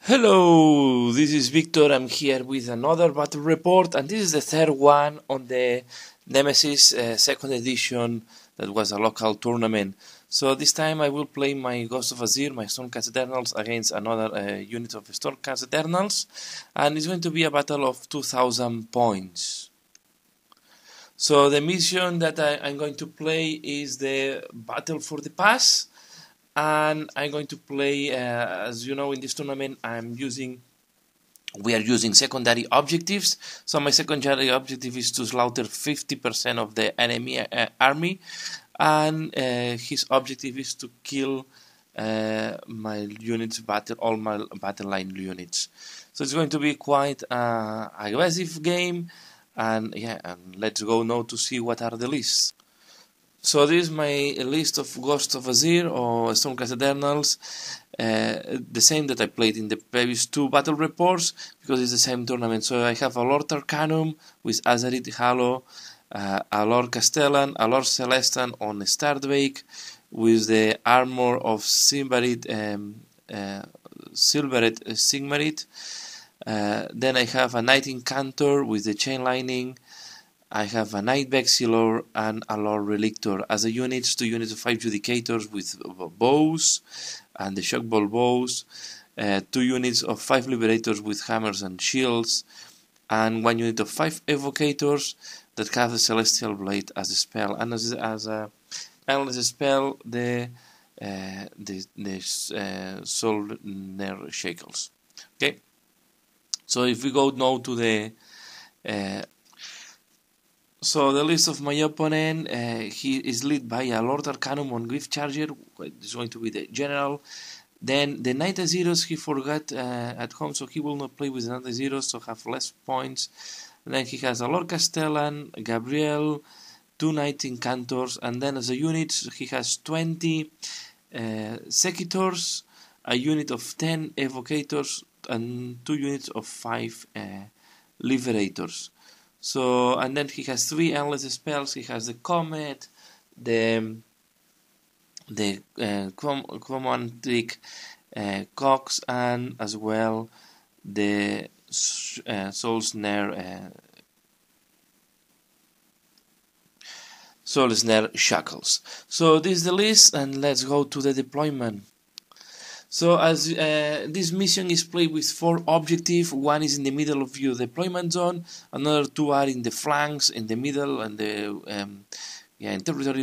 Hello, this is Victor. I'm here with another battle report, and this is the third one on the Nemesis second edition that was a local tournament. So this time I will play my Ghost of Azir, my Stormcast Eternals, against another unit of Stormcast Eternals, and it's going to be a battle of 2000 points. So the mission that I'm going to play is the Battle for the Pass. And I'm going to play, as you know, in this tournament we are using secondary objectives. So my secondary objective is to slaughter 50% of the enemy army, and his objective is to kill my units, all my battle line units. So it's going to be quite an aggressive game, and let's go now to see what are the lists. So this is my list of Ghost of Azir or Stormcast Eternals, the same that I played in the previous two battle reports, because it's the same tournament. So I have a Lord Arcanum with Azarit Halo, a Lord Castellan, a Lord Celestan on Stardwake with the armor of Silverit Sigmarit. Then I have a Knight Incantor with the Chain Lightning. I have a Knight Vexillor and a Lord Relictor. As a units, 2 units of 5 Judicators with bows and the Shock Ball bows, 2 units of 5 Liberators with hammers and shields, and 1 unit of 5 Evocators that have the Celestial Blade as a spell, and as a spell the Solar Shackles. Okay, so if we go now to the so the list of my opponent, he is led by a Lord Arcanum on Griff Charger, is going to be the general. Then the Knight Aziros he forgot at home, so he will not play with the Knight Aziros, so have less points. And then he has a Lord Castellan, Gabriel, 2 Knight Incantors, and then as a unit he has 20 Secitors, a unit of 10 Evocators, and 2 units of 5 Liberators. So, and then he has 3 endless spells. He has the Comet, the Command Trick, Cox, and as well the Soul Snare Shackles. So this is the list, and let's go to the deployment. So as this mission is played with 4 objectives, 1 is in the middle of your deployment zone, another 2 are in the flanks, in the middle, and the in territory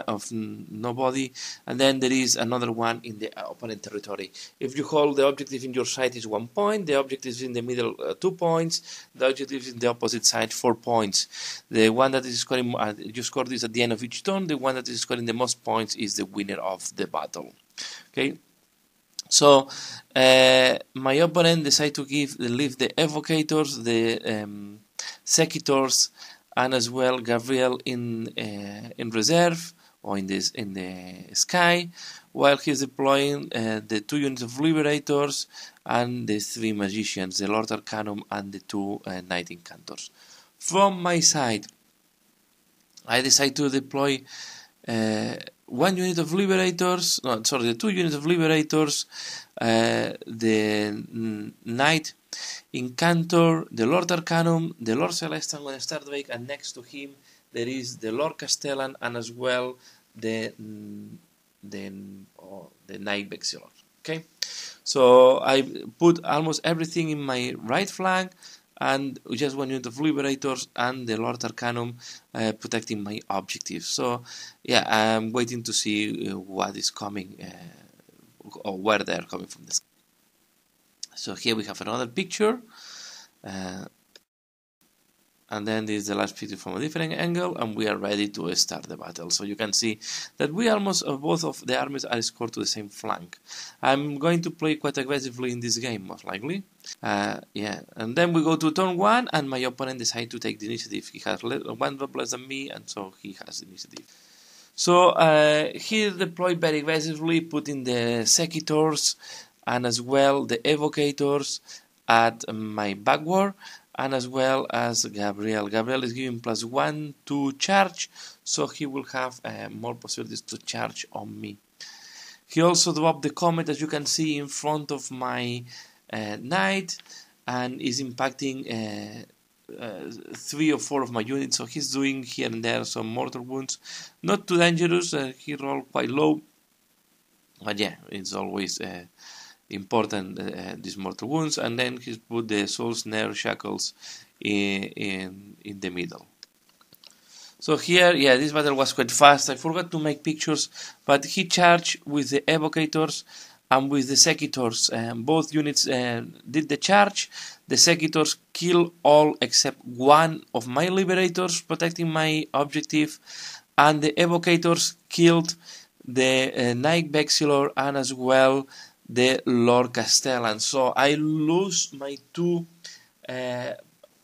of nobody, and then there is another one in the opponent territory. If you hold the objective in your side is 1 point, the objective is in the middle 2 points, the objective is in the opposite side 4 points. The one that is scoring, you score this at the end of each turn, the one that is scoring the most points is the winner of the battle. Okay. So my opponent decided to leave the Evocators, the Secitors, and as well Gabriel in reserve or in the sky, while he's deploying the 2 units of Liberators and the 3 Magicians, the Lord Arcanum and the 2 Knight Incantors. From my side, I decide to deploy 1 unit of Liberators, the 2 units of Liberators, the Knight Incantor, the Lord Arcanum, the Lord Celestan on Stardwake, and next to him there is the Lord Castellan and as well the Knight Vexillor. Okay, so I put almost everything in my right flank, and just 1 unit of Liberators and the Lord Arcanum protecting my objective. So yeah, I'm waiting to see what is coming or where they are coming from. This. So here we have another picture, and then this is the last picture from a different angle, and we are ready to start the battle. So you can see that we almost both of the armies are scored to the same flank. I'm going to play quite aggressively in this game, most likely. And then we go to turn 1, and my opponent decides to take the initiative. He has 1 drop less than me, and so he has the initiative. So he deployed very aggressively, putting the Secitors and as well the Evocators at my backward, and as well as Gabriel. Gabriel is giving +1 to charge, so he will have more possibilities to charge on me. He also dropped the Comet, as you can see, in front of my knight, and is impacting 3 or 4 of my units, so he's doing here and there some mortal wounds. Not too dangerous, he rolled quite low, but yeah, it's always important, these mortal wounds. And then he's put the soul snare shackles in the middle. So here, yeah, this battle was quite fast. I forgot to make pictures, but he charged with the evocators and with the secators. Both units did the charge. The secators killed all except one of my liberators, protecting my objective, and the evocators killed the Knight Vexillor and as well the Lord Castellan. So I lose my 2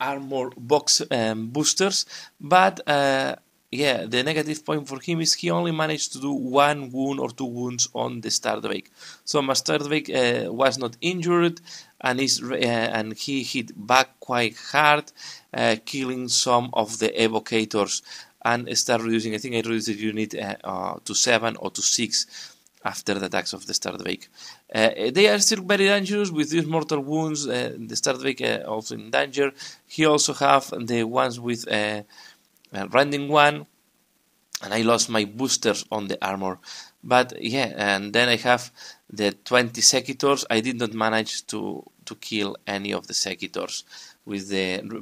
armor box boosters, but yeah, the negative point for him is he only managed to do 1 wound or 2 wounds on the Stardvake. So my Stardvake was not injured, and he hit back quite hard, killing some of the evocators, and start reducing. I think I reduced the unit to 7 or to 6 after the attacks of the Stardvake. They are still very dangerous with these mortal wounds. The Stardvake also in danger. He also have the ones with rending 1, and I lost my boosters on the armor. But yeah, and then I have the 20 secators. I did not manage to kill any of the secators with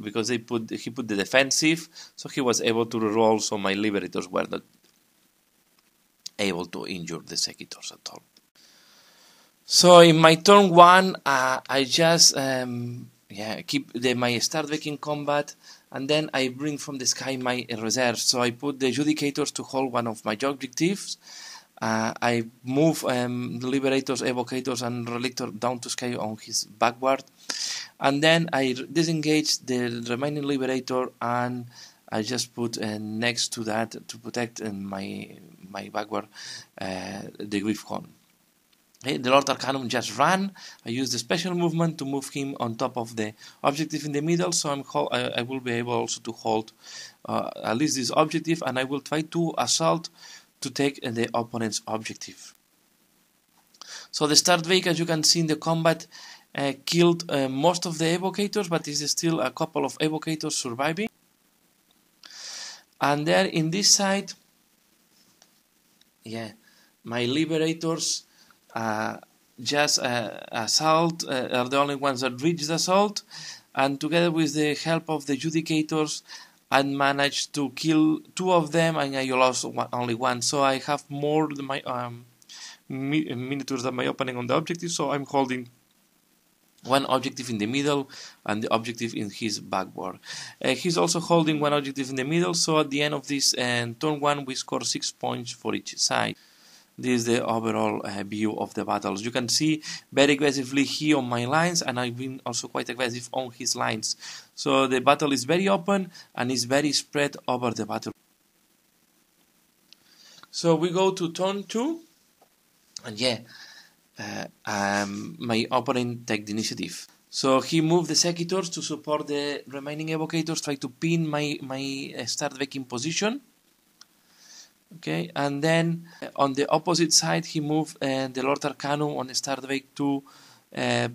because he put the defensive, so he was able to reroll. So my liberators were not able to injure the secators at all. So in my turn 1, I just keep my Stardvake in combat, and then I bring from the sky my reserves. So I put the Judicators to hold one of my objectives. I move Liberators, Evocators, and Relictor down to sky on his backward, and then I disengage the remaining Liberator, and I just put next to that to protect my backward the Griffhorn. Okay, the Lord Arcanum just ran. I used the special movement to move him on top of the objective in the middle, so I will be able also to hold at least this objective, and I will try to assault to take the opponent's objective. So the Stardvake, as you can see in the combat, killed most of the Evocators, but there is still a couple of Evocators surviving. And there in this side, yeah, my Liberators just assault are the only ones that reach the assault, and together with the help of the Judicators, I managed to kill 2 of them, and I lost only 1. So I have more than my miniatures than my opponent on the objective. So I'm holding 1 objective in the middle and the objective in his backward. He's also holding 1 objective in the middle. So at the end of this turn 1, we score 6 points for each side. This is the overall view of the battles. You can see very aggressively he on my lines, and I've been also quite aggressive on his lines. So the battle is very open and is very spread over the battle. So we go to turn 2, and yeah, my opponent take the initiative. So he moved the Secators to support the remaining Evocators, try to pin my Stardvake in position. Okay, and then on the opposite side, he moved the Lord Arcanum on the Stardvake to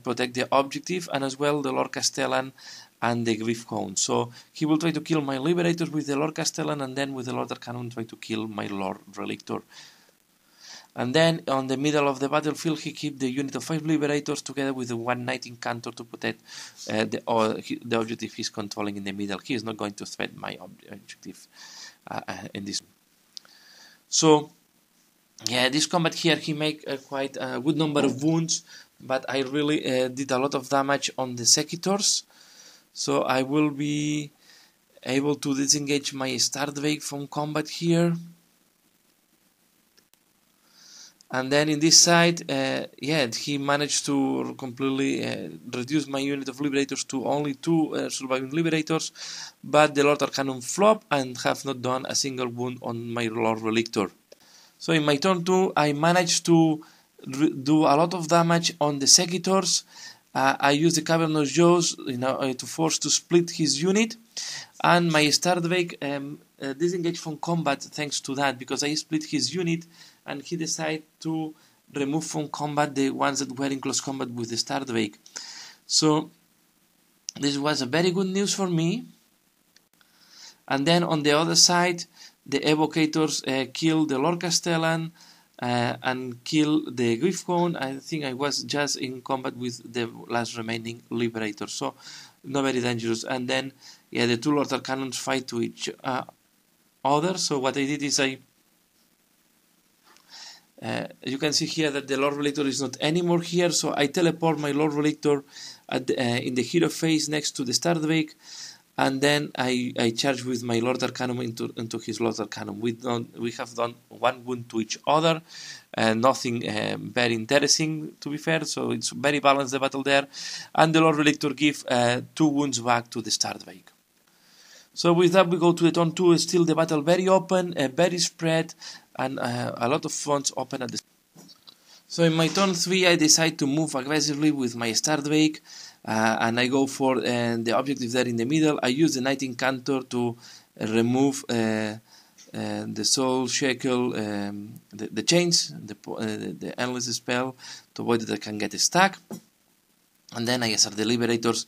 protect the objective, and as well the Lord Castellan and the Griffhorn. So he will try to kill my Liberators with the Lord Castellan, and then with the Lord Arcanum try to kill my Lord Relictor. And then on the middle of the battlefield, he keep the unit of 5 Liberators together with the 1 Knight Incantor to protect the objective he's controlling in the middle. He is not going to threat my objective in this. So, yeah, this combat here, he make quite a good number of wounds, but I really did a lot of damage on the Secators. So I will be able to disengage my Stardvake from combat here. And then in this side, yeah, he managed to completely reduce my unit of Liberators to only 2 surviving Liberators, but the Lord Arcanum flop and have not done a single wound on my Lord Relictor. So in my turn 2, I managed to do a lot of damage on the Secators. I used the Cavernous Jaws to force to split his unit, and my Stardvake disengaged from combat thanks to that, because I split his unit and he decided to remove from combat the ones that were in close combat with the Stardvake. So this was a very good news for me. And then on the other side, the evocators killed the Lord Castellan and killed the Griffcone. I think I was just in combat with the last remaining Liberator, so not very dangerous. And then, yeah, the two Lord Arcanons fight to each other. So what I did is you can see here that the Lord Relictor is not anymore here, so I teleport my Lord Relictor at in the hero phase next to the Stardvake, and then I charge with my Lord Arcanum into his Lord Arcanum. We have done one wound to each other, nothing very interesting to be fair, so it's very balanced the battle there, and the Lord Relictor give 2 wounds back to the Stardvake. So with that we go to the turn 2, still the battle very open, very spread, and a lot of fronts open at the. So in my turn 3 I decide to move aggressively with my Stardvake, and I go for the objective there in the middle. I use the Knight Incantor to remove the Soul Shackle, the chains, the Endless Spell, to avoid that I can get stuck. And then I start the Liberators,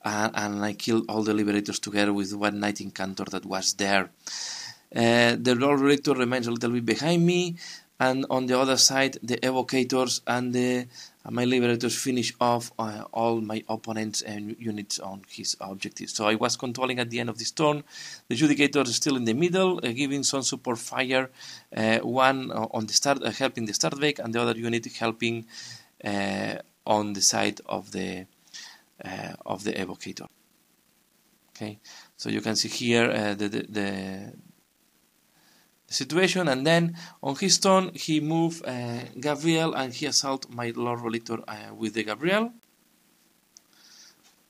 and I kill all the Liberators together with one Knight Incantor that was there. The Lord Relictor remains a little bit behind me, and on the other side the Evocators and my Liberators finish off all my opponents and units on his objectives. So I was controlling at the end of this turn. The Judicator is still in the middle, giving some support fire, one on the start, helping the Stardvake, and the other unit helping on the side of the Evocator. Okay, so you can see here the situation, and then on his turn he moved Gabriel, and he assault my Lord Relictor with the Gabriel.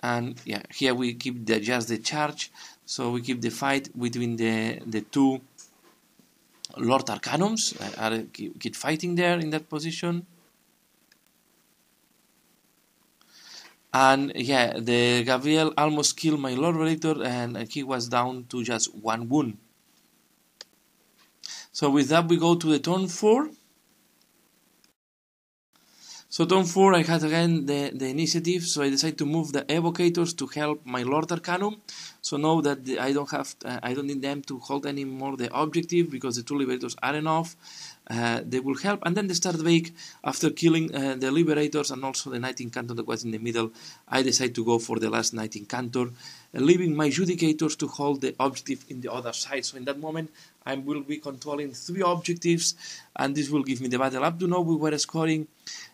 And yeah, here we keep just the charge, so we keep the fight between the two Lord Arcanums, keep fighting there in that position. And yeah, the Gabriel almost killed my Lord Relictor, and he was down to just 1 wound. So with that we go to the turn 4. So turn 4 I had again the initiative, so I decided to move the Evocators to help my Lord Arcanum. So now that I don't need them to hold anymore the objective, because the 2 Liberators are enough. They will help, and then the Stardvake, after killing the Liberators and also the Knight Incantor that was in the middle, I decided to go for the last Knight Incantor, leaving my Judicators to hold the objective in the other side. So in that moment I will be controlling 3 objectives, and this will give me the battle. Up to now we were scoring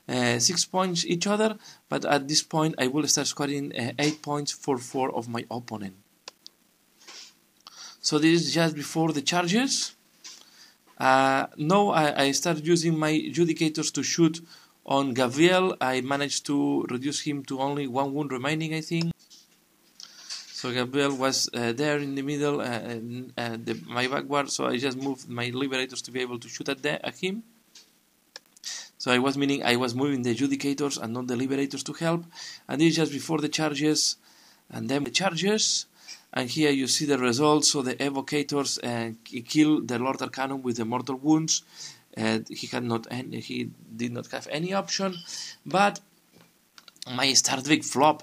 6 points each other, but at this point I will start scoring 8 points for 4 of my opponent. So this is just before the charges. Now I start using my Judicators to shoot on Gabriel. I managed to reduce him to only 1 wound remaining, I think. So Gabriel was there in the middle, my backward, so I just moved my Liberators to be able to shoot at him. So I was moving the Judicators and not the Liberators to help. And this is just before the charges, and then the charges. And here you see the results. So the Evocators killed the Lord Arcanum with the mortal wounds. He did not have any option, but my Stardvake flop.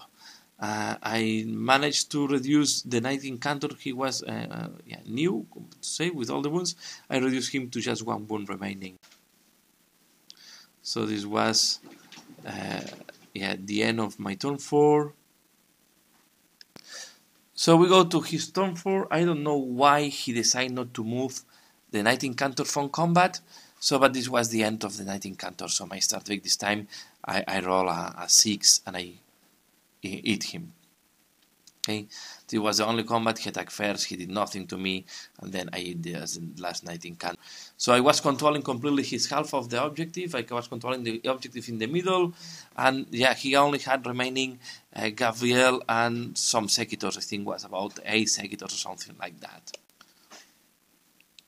I managed to reduce the Knight Incantor. He was new, to say, with all the wounds. I reduced him to just 1 wound remaining. So this was the end of my turn 4. So we go to his turn 4. I don't know why he decided not to move the Knight Incantor from combat. So, but this was the end of the Knight Incantor. So my Stardvake this time, I roll a 6 and I eat him. Okay, this was the only combat. He attacked first, he did nothing to me, and then I eat the last Knight Incantor. So I was controlling completely his half of the objective. I was controlling the objective in the middle, and yeah, he only had remaining Gabriel and some Secators. I think was about 8 Secators or something like that.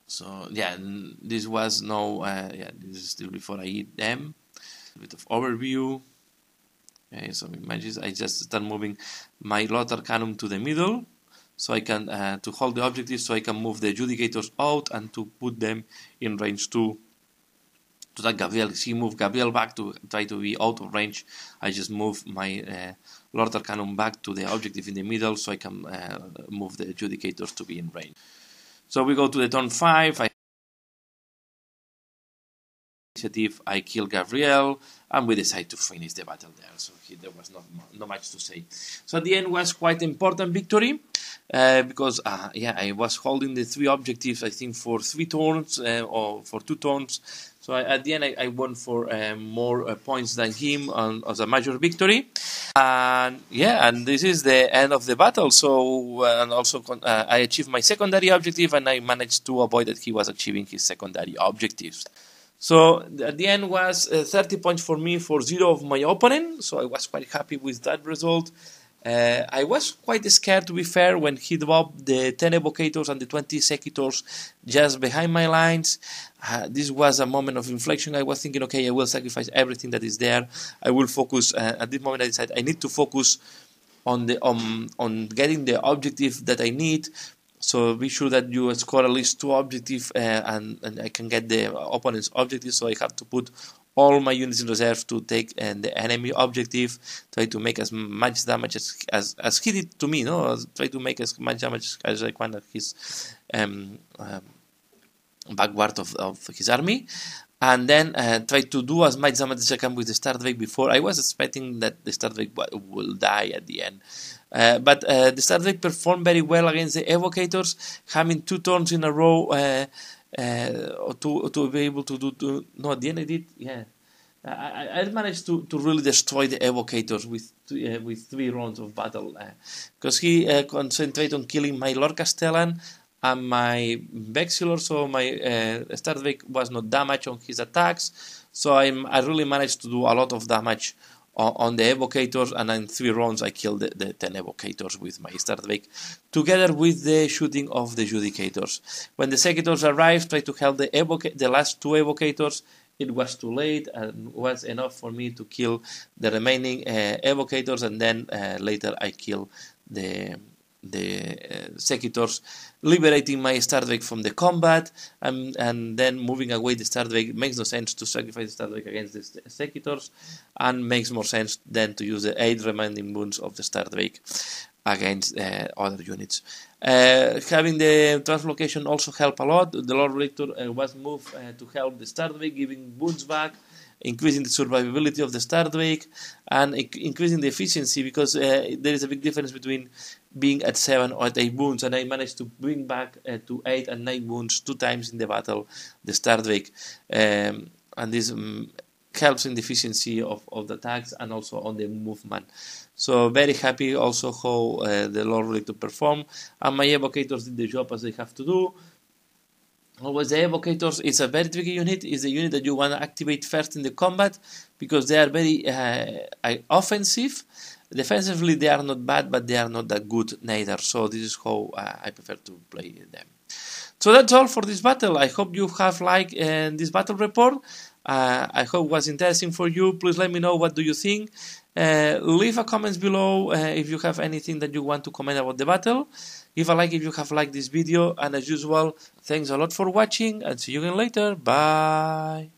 So yeah, this was this is still before I eat them. A bit of overview. Okay, so imagine I just start moving my Lord Arcanum to the middle, so I can to hold the objective, so I can move the Judicators out and to put them in range 2 to that Gabriel. He moved Gabriel back to try to be out of range. I just move my Lortar Cannon back to the objective in the middle so I can move the Adjudicators to be in range. So we go to the turn 5. I kill Gabriel, and we decide to finish the battle there. So there was not much to say. So at the end was quite important victory because I was holding the 3 objectives I think for 3 turns or for 2 turns. So at the end I won for more points than him as a major victory. And this is the end of the battle. So and also I achieved my secondary objective, and I managed to avoid that he was achieving his secondary objectives. So at the end was 30 points for me for 0 of my opponent, so I was quite happy with that result. I was quite scared, to be fair, when he dropped the 10 Evocators and the 20 Secators just behind my lines. This was a moment of inflection. I was thinking, okay, I will sacrifice everything that is there. I will focus. At this moment I decided I need to focus on getting the objective that I need. So be sure that you score at least 2 objectives and I can get the opponent's objective. So I have to put all my units in reserve to take the enemy objective, try to make as much damage as he did to me, try to make as much damage as I can at his backward of his army. And then try to do as much damage as I can with the Stardrake before. I was expecting that the Stardrake will die at the end. But the Stardrake performed very well against the Evocators, having 2 turns in a row to be able to do. No, at the end I did. Yeah, I managed to really destroy the Evocators with 3 rounds of battle because he concentrated on killing my Lord Castellan and my Vexillor, so my Stardrake was not damaged on his attacks. So I really managed to do a lot of damage on the Evocators, and in 3 rounds I killed the 10 Evocators with my Stardrake, together with the shooting of the Judicators. When the Secators arrived, tried to help the last 2 Evocators. It was too late, and was enough for me to kill the remaining Evocators, and then later I killed the Secators, liberating my Stardrake from the combat, and then moving away the Stardrake. It makes no sense to sacrifice the Stardrake against the Secators, and makes more sense than to use the 8 remaining wounds of the Stardrake against other units. Having the translocation also helped a lot. The Lord Rector was moved to help the Stardrake, giving wounds back, increasing the survivability of the Stardrake, and increasing the efficiency, because there is a big difference between being at 7 or at 8 wounds, and I managed to bring back to 8 and 9 wounds 2 times in the battle the Stardrake, and this helps in the efficiency of the attacks and also on the movement. So very happy also how the Lord Rector performed, and my Evocators did the job as they have to do. Always the Evocators is a very tricky unit. It's a unit that you want to activate first in the combat because they are very offensive. Defensively they are not bad, but they are not that good neither. So this is how I prefer to play them. So that's all for this battle. I hope you have liked this battle report. I hope it was interesting for you. Please let me know what do you think. Leave a comments below if you have anything that you want to comment about the battle. Give a like if you have liked this video, and as usual, thanks a lot for watching, and see you again later. Bye.